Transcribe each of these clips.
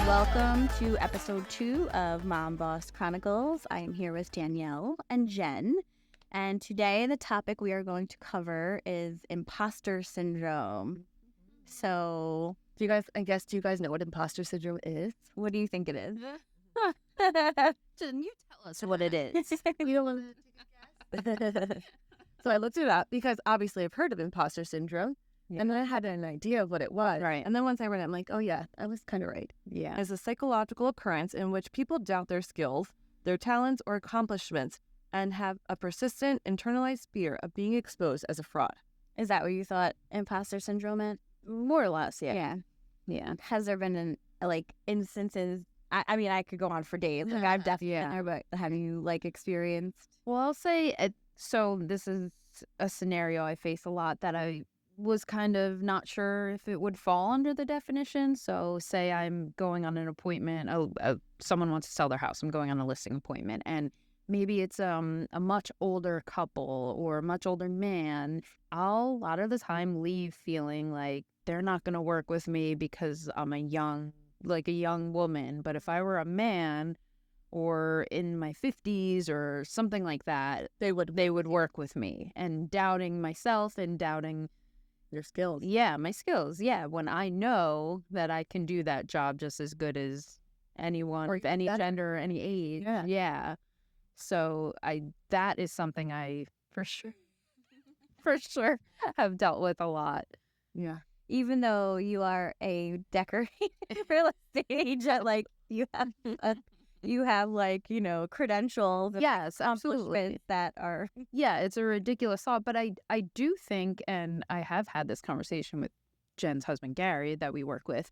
Welcome to episode 2 of Mom Boss Chronicles. I am here with Danielle and Jenn, and today the topic we are going to cover is imposter syndrome. So, do you guys know what imposter syndrome is? What do you think it is? Jenn, you tell us what it is. We don't want to take a guess. So I looked it up because obviously I've heard of imposter syndrome. Yeah. And then I had an idea of what it was. Right. And then once I read it, I'm like, oh yeah, I was kind of right. Yeah. It's a psychological occurrence in which people doubt their skills, their talents, or accomplishments, and have a persistent internalized fear of being exposed as a fraud. Is that what you thought imposter syndrome meant? More or less, yeah. Yeah. Has there been instances? I mean, I could go on for days. Like I've definitely, but have you experienced? Well, I'll say so. This is a scenario I face a lot that I was kind of not sure if it would fall under the definition. So say I'm going on an appointment. Someone wants to sell their house. I'm going on a listing appointment, and maybe it's a much older couple or a much older man. I'll a lot of the time leave feeling like they're not going to work with me because I'm a young woman. But if I were a man or in my 50s or something like that, they would work with me, and doubting myself and doubting your skills. Yeah, my skills. Yeah, when I know that I can do that job just as good as anyone of any gender or any age. Yeah. So that is something I for sure have dealt with a lot. Yeah. Even though you are a decorated real estate agent, you have credentials. Yes, absolutely. That are it's a ridiculous thought, but I do think, and I have had this conversation with Jenn's husband Gary that we work with,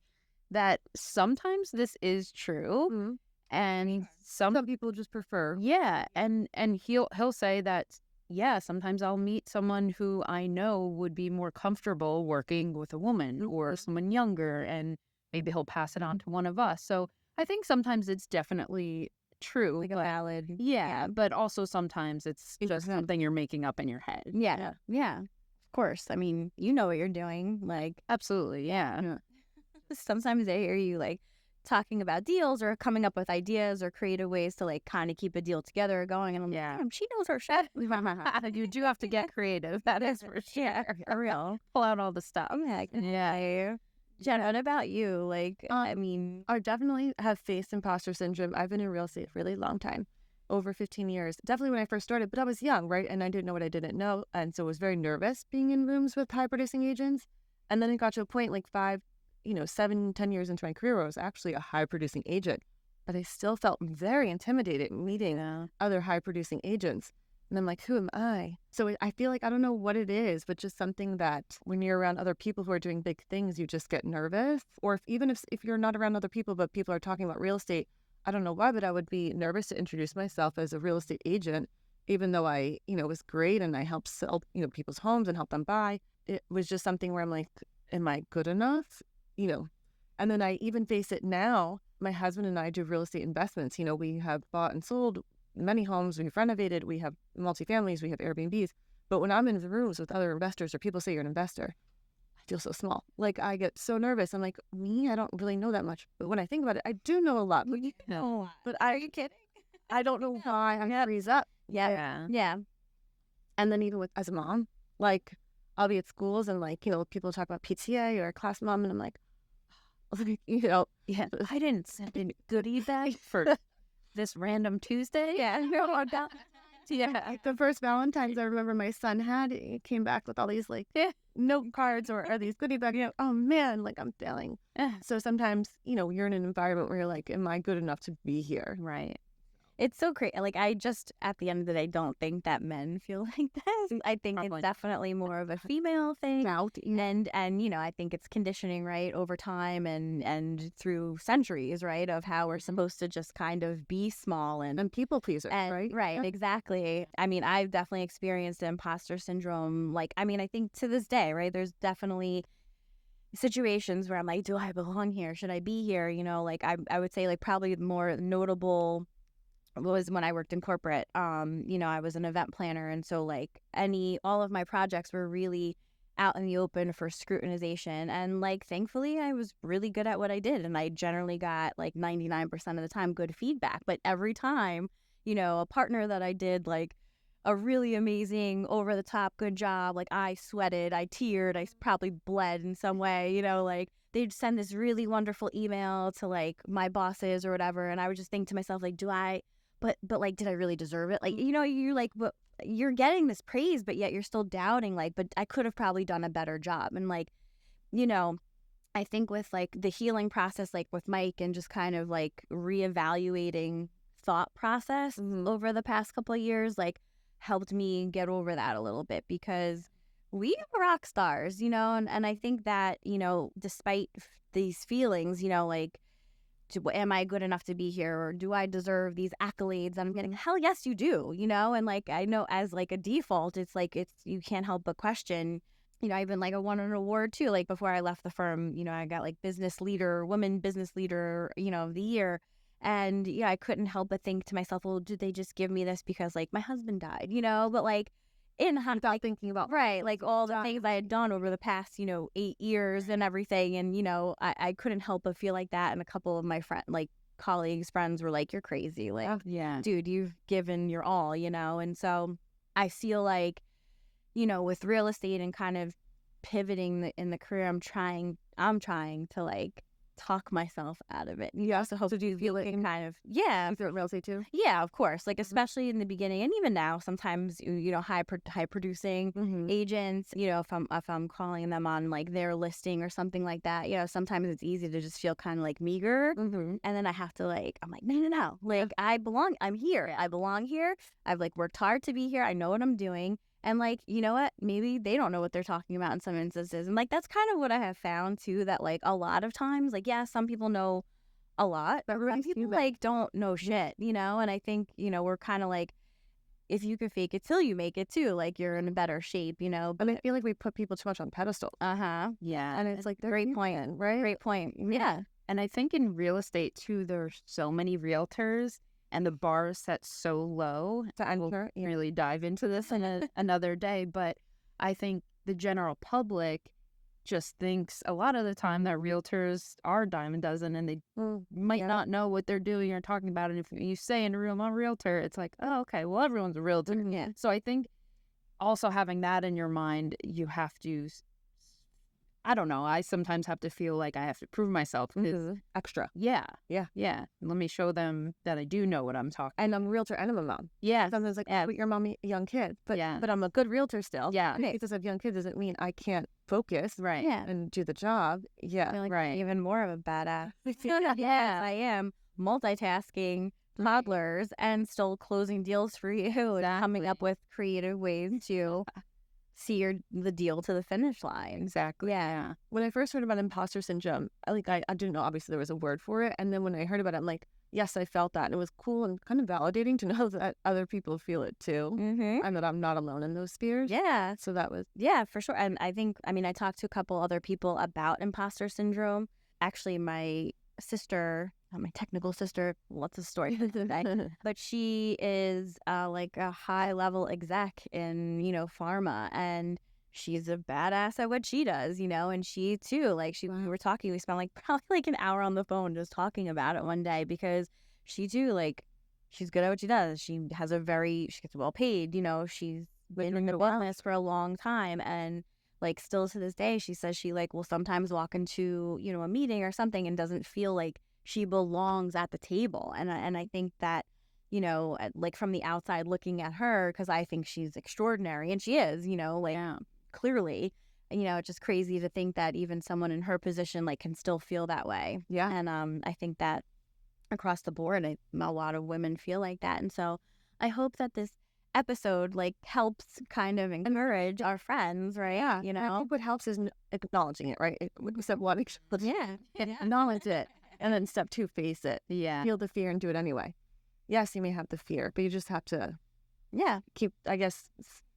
that sometimes this is true. Mm-hmm. And some people just prefer. Yeah, and he'll say that, yeah, sometimes I'll meet someone who I know would be more comfortable working with a woman or someone younger, and maybe he'll pass it on to one of us. So I think sometimes it's definitely true. Valid. Yeah, but also sometimes it's just something you're making up in your head. Yeah. Of course. I mean, you know what you're doing. Absolutely, yeah. Sometimes I hear you talking about deals or coming up with ideas or creative ways to kind of keep a deal together or going. And I'm like, damn, she knows her shit. You do have to get creative. That is for sure. Yeah, for real. Pull out all the stuff. Yeah. Jenn, what about you? I definitely have faced imposter syndrome. I've been in real estate for a really long time, over 15 years. Definitely when I first started, but I was young, right? And I didn't know what I didn't know. And so I was very nervous being in rooms with high producing agents. And then it got to a point 7, 10 years into my career, I was actually a high producing agent, but I still felt very intimidated meeting other high producing agents. And I'm like, who am I? So I feel like I don't know what it is, but just something that when you're around other people who are doing big things, you just get nervous. Or if you're not around other people, but people are talking about real estate, I don't know why, but I would be nervous to introduce myself as a real estate agent, even though I, was great and I helped sell, people's homes and help them buy. It was just something where I'm like, am I good enough? And then I even face it now. My husband and I do real estate investments. We have bought and sold many homes, we've renovated, we have multifamilies, we have Airbnbs. But when I'm in the rooms with other investors or people say you're an investor, I feel so small. I get so nervous. I'm like, me? I don't really know that much. But when I think about it, I do know a lot. But are you kidding? I don't know why I'm freeze up. Yeah. And then even as a mom, I'll be at schools and people talk about PTA or class mom, and I'm like, I didn't send a goodie bag for this random Tuesday. The first Valentine's I remember my son had, he came back with all these note cards or these goodie bags. Oh man, I'm failing. So sometimes, you're in an environment where you're like, am I good enough to be here? Right. It's so crazy. I just, at the end of the day, don't think that men feel like this. I think it's definitely more of a female thing. And I think it's conditioning, right, over time and through centuries, right, of how we're supposed to just kind of be small and people pleasers, right? Right, exactly. I mean, I've definitely experienced imposter syndrome. I think to this day, right, there's definitely situations where I'm like, do I belong here? Should I be here? I would say probably the more notable was when I worked in corporate. I was an event planner, and so all of my projects were really out in the open for scrutinization. And like, thankfully, I was really good at what I did. And I generally got like 99% of the time good feedback. But every time, a partner that I did like a really amazing, over the top good job, like I sweated, I teared, I probably bled in some way, like they'd send this really wonderful email to like my bosses or whatever. And I would just think to myself, like, but like, did I really deserve it? Like, you're like, but you're getting this praise, but yet you're still doubting, like, but I could have probably done a better job. And like, I think with like the healing process, like with Mike, and just kind of like reevaluating thought process over the past couple of years, like helped me get over that a little bit, because we are rock stars, and I think that, despite these feelings, like, am I good enough to be here, or do I deserve these accolades that I'm getting? Hell yes, you do, and like, I know as like a default, it's like, you can't help but question, I even like won an award too, like before I left the firm, I got like woman business leader, of the year. And yeah, I couldn't help but think to myself, well, did they just give me this because like my husband died, but like without thinking about right, like all the things I had done over the past, 8 years and everything. And, I couldn't help but feel like that. And a couple of my friends were like, you're crazy. Like, yeah, dude, you've given your all, and so I feel like, with real estate and kind of pivoting in the career, I'm trying to like talk myself out of it. And you also hope to feel it kind of, yeah. You throw it real estate too? Yeah, of course. Like, especially in the beginning, and even now, sometimes, high producing agents, if I'm calling them on like their listing or something like that, sometimes it's easy to just feel kind of like meager. And then I have to like, I'm like, no. Like, I'm here. I belong here. I've like worked hard to be here. I know what I'm doing. And like, you know what? Maybe they don't know what they're talking about in some instances. And like, that's kind of what I have found too, that like a lot of times, like, yeah, some people know a lot, but some people like don't know shit, And I think, we're kind of like, if you can fake it till you make it too, like you're in a better shape, But I feel like we put people too much on pedestal. Yeah. And it's like, great point, right? Great point. Yeah. And I think in real estate too, there's so many realtors, and the bar is set so low. We'll really dive into this in another day, but I think the general public just thinks a lot of the time that realtors are a dime a dozen, and they might not know what they're doing or talking about. And if you say in a room, I'm a realtor, it's like, oh, okay, well, everyone's a realtor. Yeah. So I think also having that in your mind, you have to, I don't know, I sometimes have to feel like I have to prove myself. Extra. Yeah. Let me show them that I do know what I'm talking. And I'm a realtor and I'm a mom. Yeah. Sometimes like, but your mommy, young kid. But I'm a good realtor still. Yeah. Okay. Because I have young kids doesn't mean I can't focus. Right. Yeah. And do the job. Yeah. I feel like right. I'm even more of a badass. Yeah. I am multitasking toddlers and still closing deals for you and coming up with creative ways to see the deal to the finish line. Exactly. Yeah. When I first heard about imposter syndrome, I didn't know, obviously there was a word for it. And then when I heard about it, I'm like, yes, I felt that. And it was cool and kind of validating to know that other people feel it too. And that I'm not alone in those fears. Yeah. So that was. Yeah, for sure. And I talked to a couple other people about imposter syndrome. Actually, my sister, my technical sister, lots of stories today, but she is like a high level exec in, pharma, and she's a badass at what she does, and she too, like we were talking, we spent like probably like an hour on the phone just talking about it one day, because she too, like, she's good at what she does. She gets well paid, she's been in the wellness for a long time, and like still to this day, she says she like will sometimes walk into, a meeting or something and doesn't feel like she belongs at the table. And I think that, like from the outside looking at her, because I think she's extraordinary, and she is, clearly, it's just crazy to think that even someone in her position like can still feel that way. Yeah. And I think that across the board, a lot of women feel like that. And so I hope that this episode like helps kind of encourage our friends, right? Yeah. I think what helps is acknowledging it, right? Step one, acknowledge it. And then step two, face it. Yeah. Feel the fear and do it anyway. Yes, you may have the fear, but you just have to keep, I guess,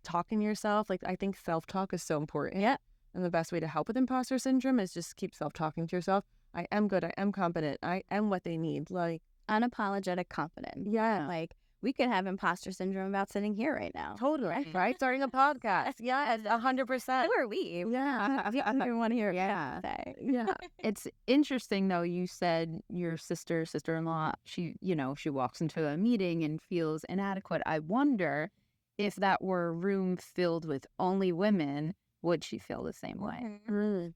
talking to yourself. Like, I think self-talk is so important. Yeah. And the best way to help with imposter syndrome is just keep self-talking to yourself. I am good. I am competent. I am what they need. Like, unapologetic confidence. Yeah. Like, we could have imposter syndrome about sitting here right now. Totally. Right? Starting a podcast. Yeah, 100%. So are we. Yeah. I don't want to hear Yeah. say. Yeah. It's interesting though. You said your sister-in-law, she walks into a meeting and feels inadequate. I wonder if that were a room filled with only women, would she feel the same way? Mm.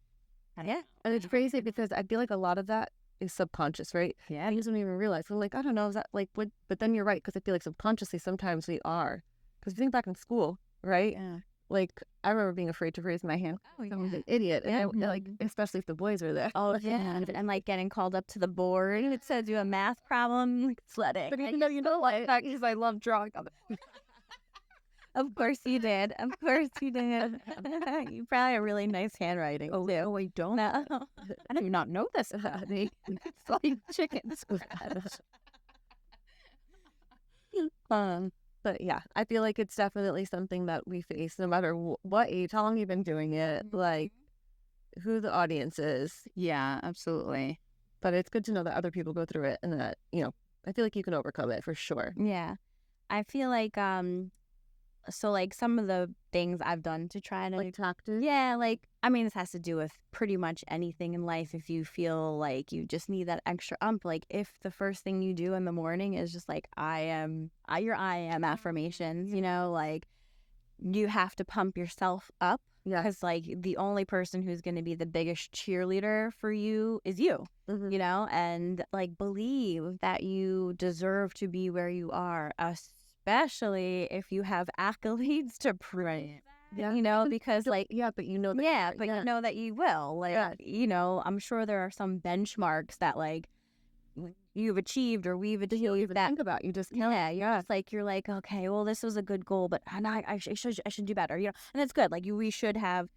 Yeah. And it's crazy because I feel like a lot of that is subconscious, right? Yeah. You don't even realize. I'm like, I don't know, is that like what? But then you're right, because I feel like subconsciously sometimes we are. Because you think back in school, right? Yeah. Like I remember being afraid to raise my hand. Oh, I was an idiot. Yeah. And like, especially if the boys were there. Oh, yeah. And like getting called up to the board. It said do a math problem, like sweating. But even though you know like that, because I love drawing. Of course you did. Of course you did. You probably have really nice handwriting. Oh, too. no, I don't. No. I do not know this about me. It's like chicken scratch. But yeah, I feel like it's definitely something that we face no matter what age, how long you've been doing it, like who the audience is. Yeah, absolutely. But it's good to know that other people go through it and that, I feel like you can overcome it for sure. Yeah. I feel like so like some of the things I've done to try to Like tactics? yeah, like I mean this has to do with pretty much anything in life. If you feel like you just need that extra like if the first thing you do in the morning is just like your I am affirmations, like you have to pump yourself up. Yeah. Because like the only person who's going to be the biggest cheerleader for you is you, Mm-hmm. and like believe that you deserve to be where you are, especially if you have accolades to prove it, Yeah. because like, Yeah, but you know that. yeah, but you know that you will, like, I'm sure there are some benchmarks that like you've achieved or we've You don't achieved even that. think about. You just Yeah, you're like, okay, well, this was a good goal, but I should do better, and it's good. Like we should have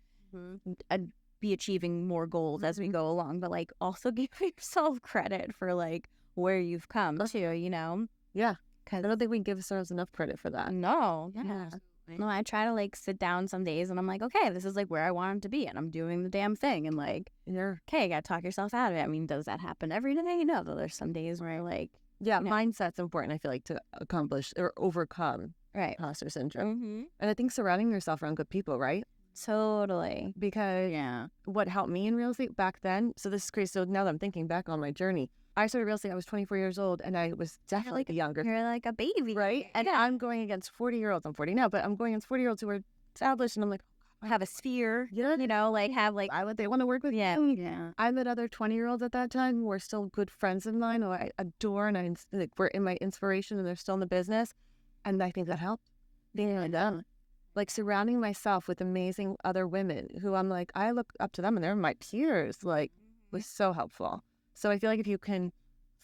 be achieving more goals as we go along, but like also give yourself credit for like where you've come to, Yeah. Because I don't think we give ourselves enough credit for that. no, Yeah. no, I try to like sit down some days and I'm like, okay, this is like where I want to be, and I'm doing the damn thing, and like, Yeah. okay, you gotta talk yourself out of it. I mean, does that happen every day? No, though. There's some days where I like, Yeah, mindset's important, I feel like, to accomplish or overcome right, imposter syndrome. mm-hmm. And I think surrounding yourself around good people, right? Totally. Because Yeah. what helped me in real estate back then, so this is crazy. So now that I'm thinking back on my journey, I started real estate, I was 24 years old, and I was definitely younger. You're like a baby, Right? And I'm going against 40-year-olds. I'm 40 now, but I'm going against 40-year-olds who are established, and I'm like, have a sphere, yeah, like have like, why would they want to work with yeah, me? Yeah. I met other 20-year-olds at that time who were still good friends of mine, who I adore, and were in my inspiration, and they're still in the business. And I think that helped. Yeah. Like surrounding myself with amazing other women who I'm like, I look up to them and they're my peers, like, was so helpful. So I feel like if you can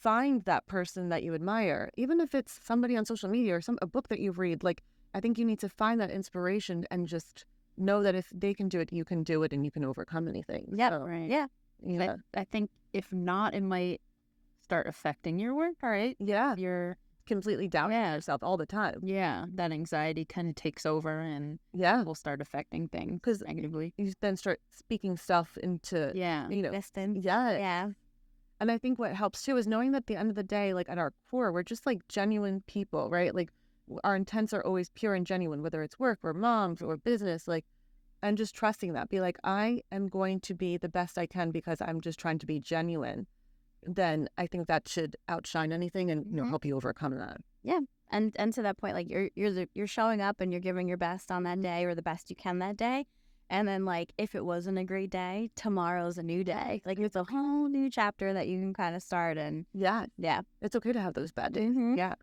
find that person that you admire, even if it's somebody on social media or a book that you read, like, I think you need to find that inspiration and just know that if they can do it, you can do it, and you can overcome anything. yeah, So, Right. yeah, yeah. I think if not, it might start affecting your work. All right. Yeah. You're Completely doubting yourself all the time. yeah, that anxiety kind of takes over and Yeah. will start affecting things 'Cause negatively. You then start speaking stuff into, Yeah. distance. yeah. Yeah. And I think what helps too is knowing that at the end of the day, like at our core, we're just like genuine people, right? Like our intents are always pure and genuine, whether it's work or moms or business, like, and just trusting that. Be like, I am going to be the best I can because I'm just trying to be genuine. Then I think that should outshine anything and help you overcome that. Yeah. And to that point, like you're showing up and you're giving your best on that day, or the best you can that day. And then like if it wasn't a great day, tomorrow's a new day. Like it's a whole new chapter that you can kind of start. And Yeah. yeah. It's okay to have those bad days. Mhm. Yeah.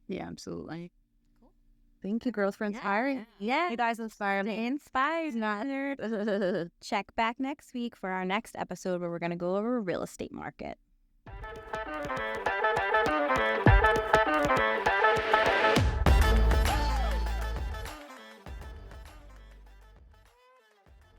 Yeah, absolutely. Thank you, girls, for inspiring. Yeah. You guys inspire Stay me. inspired. Check back next week for our next episode where we're going to go over real estate market.